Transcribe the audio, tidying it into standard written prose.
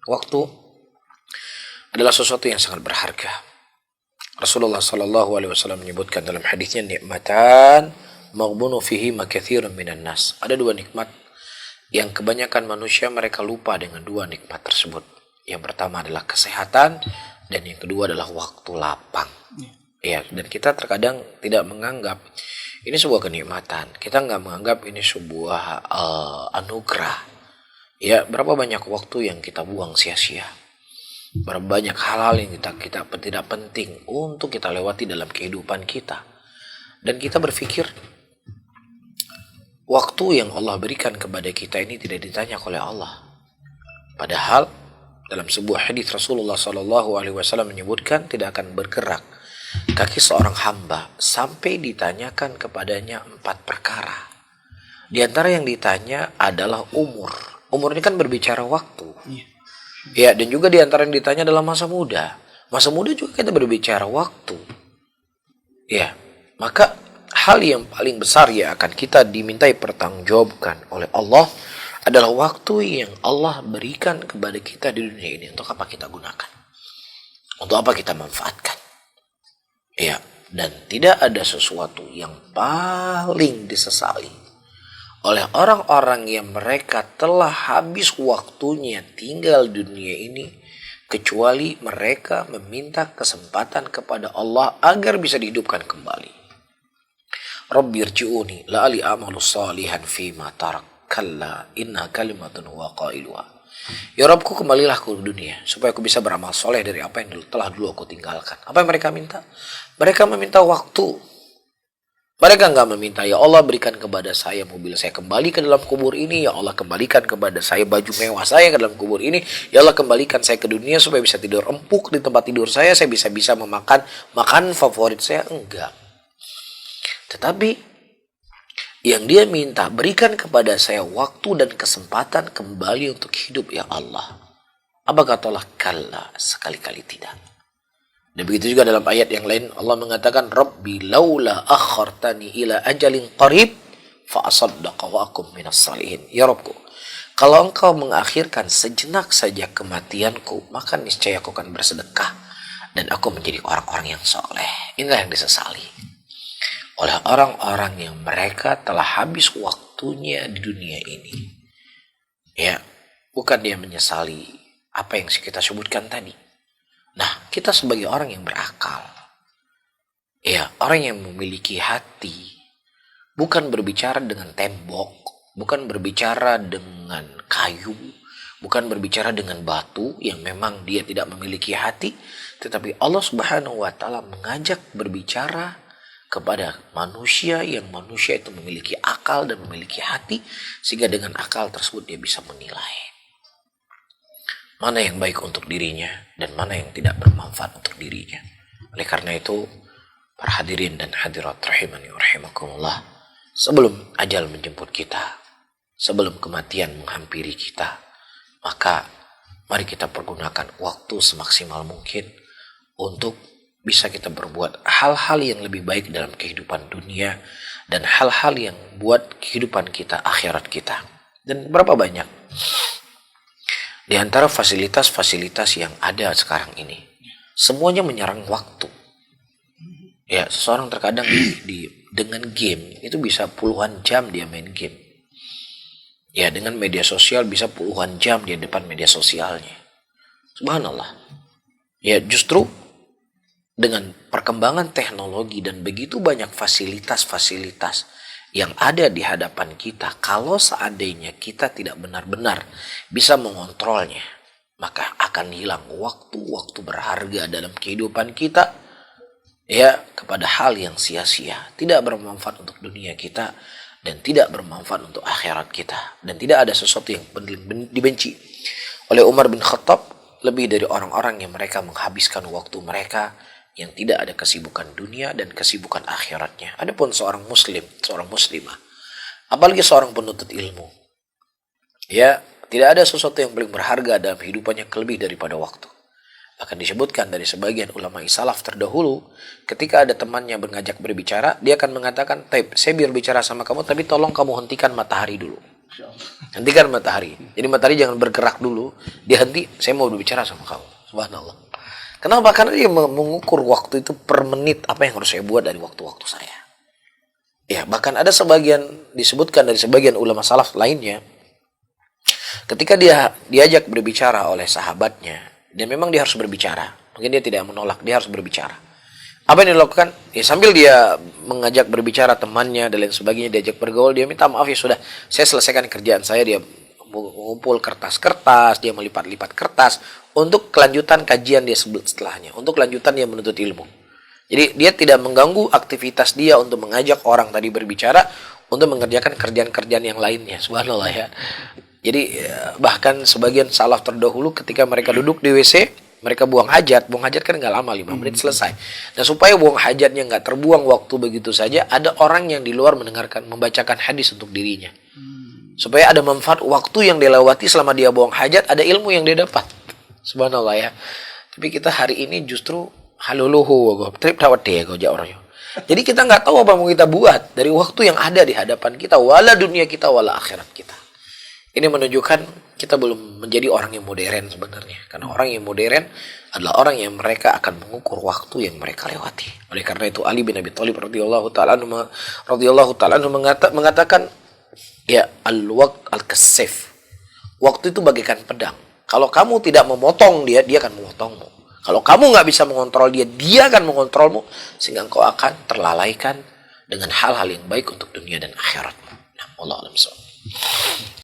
Waktu adalah sesuatu yang sangat berharga. Rasulullah Shallallahu Alaihi Wasallam menyebutkan dalam hadisnya, nikmatan maghbunu fihi makathirun minan nas. Ada dua nikmat yang kebanyakan manusia mereka lupa dengan dua nikmat tersebut. Yang pertama adalah kesehatan, dan yang kedua adalah waktu lapang. Ya, dan kita terkadang tidak menganggap ini sebuah kenikmatan. Kita nggak menganggap ini sebuah anugerah. Ya, berapa banyak waktu yang kita buang sia-sia. Berapa banyak hal-hal yang kita tidak penting untuk kita lewati dalam kehidupan kita. Dan kita berpikir, waktu yang Allah berikan kepada kita ini tidak ditanya oleh Allah. Padahal dalam sebuah hadis Rasulullah Shallallahu Alaihi Wasallam menyebutkan tidak akan bergerak kaki seorang hamba sampai ditanyakan kepadanya 4 perkara. Di antara yang ditanya adalah umur. Umur ini kan berbicara waktu. Ya, dan juga di antara yang ditanya adalah masa muda. Masa muda juga kita berbicara waktu. Ya, maka hal yang paling besar yang akan kita dimintai pertanggungjawabkan oleh Allah adalah waktu yang Allah berikan kepada kita di dunia ini. Untuk apa kita gunakan? Untuk apa kita manfaatkan? Ya, dan tidak ada sesuatu yang paling disesali oleh orang-orang yang mereka telah habis waktunya tinggal di dunia ini, kecuali mereka meminta kesempatan kepada Allah agar bisa dihidupkan kembali. Rabbirji'uni la'ali amalu salihan fima tarak kalla inna kalimatun wa qailuha. Ya Rabbku, kembalilah ke dunia supaya aku bisa beramal soleh dari apa yang telah dulu aku tinggalkan. Apa yang mereka minta? Mereka meminta waktu. Mereka nggak meminta, ya Allah berikan kepada saya mobil saya kembali ke dalam kubur ini. Ya Allah kembalikan kepada saya baju mewah saya ke dalam kubur ini. Ya Allah kembalikan saya ke dunia supaya bisa tidur empuk di tempat tidur saya bisa makan favorit saya. Enggak. Tetapi yang dia minta, berikan kepada saya waktu dan kesempatan kembali untuk hidup ya Allah. Apa kata Allah? Kalla, sekali-kali tidak. Dan begitu juga dalam ayat yang lain Allah mengatakan, Rabbi laula akhartani ila ajalin qarib fa asaddaqa wa akum minas salihin. Ya Rabbku, kalau engkau mengakhirkan sejenak saja kematianku, maka niscaya aku akan bersedekah dan aku menjadi orang-orang yang soleh. Inilah yang disesali oleh orang-orang yang mereka telah habis waktunya di dunia ini. Ya, bukan dia menyesali apa yang kita sebutkan tadi. Nah, kita sebagai orang yang berakal, ya, orang yang memiliki hati, bukan berbicara dengan tembok, bukan berbicara dengan kayu, bukan berbicara dengan batu yang memang dia tidak memiliki hati, tetapi Allah Subhanahu wa Ta'ala mengajak berbicara kepada manusia yang manusia itu memiliki akal dan memiliki hati, sehingga dengan akal tersebut dia bisa menilai mana yang baik untuk dirinya dan mana yang tidak bermanfaat untuk dirinya. Oleh karena itu, para hadirin dan hadirat rahimani wa rahimakumullah, sebelum ajal menjemput kita, sebelum kematian menghampiri kita, maka mari kita pergunakan waktu semaksimal mungkin untuk bisa kita berbuat hal-hal yang lebih baik dalam kehidupan dunia dan hal-hal yang buat kehidupan kita, akhirat kita. Dan berapa banyak di antara fasilitas-fasilitas yang ada sekarang ini, semuanya menyerang waktu. Ya, seseorang terkadang dengan game itu bisa puluhan jam dia main game. Ya, dengan media sosial bisa puluhan jam di depan media sosialnya. Subhanallah. Ya, justru dengan perkembangan teknologi dan begitu banyak fasilitas-fasilitas yang ada di hadapan kita, kalau seandainya kita tidak benar-benar bisa mengontrolnya, maka akan hilang waktu-waktu berharga dalam kehidupan kita, ya, kepada hal yang sia-sia, tidak bermanfaat untuk dunia kita dan tidak bermanfaat untuk akhirat kita, dan tidak ada sesuatu yang dibenci oleh Umar bin Khattab lebih dari orang-orang yang mereka menghabiskan waktu mereka yang tidak ada kesibukan dunia dan kesibukan akhiratnya. Adapun seorang muslim, seorang muslimah, apalagi seorang penuntut ilmu, ya, tidak ada sesuatu yang paling berharga dalam hidupannya lebih daripada waktu. Akan disebutkan dari sebagian ulama salaf terdahulu, ketika ada temannya mengajak berbicara, dia akan mengatakan, "Taib, saya biar bicara sama kamu, tapi tolong kamu hentikan matahari dulu." Hentikan matahari. Jadi matahari jangan bergerak dulu. Dia henti, saya mau berbicara sama kamu. Subhanallah. Kenapa? Karena dia mengukur waktu itu per menit apa yang harus saya buat dari waktu-waktu saya. Ya, bahkan ada sebagian disebutkan dari sebagian ulama salaf lainnya, ketika dia diajak berbicara oleh sahabatnya, dan memang dia harus berbicara. Mungkin dia tidak menolak, dia harus berbicara. Apa yang dilakukan? Ya, sambil dia mengajak berbicara temannya dan lain sebagainya, diajak bergaul, dia minta maaf, ya sudah, saya selesaikan kerjaan saya. Dia mengumpul kertas-kertas, dia melipat-lipat kertas untuk kelanjutan kajian dia setelahnya, untuk kelanjutan dia menuntut ilmu. Jadi dia tidak mengganggu aktivitas dia untuk mengajak orang tadi berbicara untuk mengerjakan kerjaan-kerjaan yang lainnya. Subhanallah ya. Jadi bahkan sebagian salaf terdahulu ketika mereka duduk di WC, mereka buang hajat kan nggak lama, 5 menit selesai. Dan supaya buang hajatnya nggak terbuang waktu begitu saja, ada orang yang di luar membacakan hadis untuk dirinya. Supaya ada manfaat waktu yang dilewati selama dia buang hajat, ada ilmu yang dia dapat. Subhanallah ya. Tapi kita hari ini justru haluluhu trip tawat deh orangnya. Jadi kita nggak tahu apa mau kita buat dari waktu yang ada di hadapan kita, wala dunia kita, wala akhirat kita. Ini menunjukkan kita belum menjadi orang yang modern sebenarnya. Karena orang yang modern adalah orang yang mereka akan mengukur waktu yang mereka lewati. Oleh karena itu Ali bin Abi Thalib radhiyallahu taala anhu mengatakan, ya al-waqt al-kasif. Waktu itu bagaikan pedang. Kalau kamu tidak memotong dia akan memotongmu. Kalau kamu nggak bisa mengontrol dia akan mengontrolmu, sehingga engkau akan terlalaikan dengan hal-hal yang baik untuk dunia dan akhiratmu. Nah, wallahu a'lam bishawab.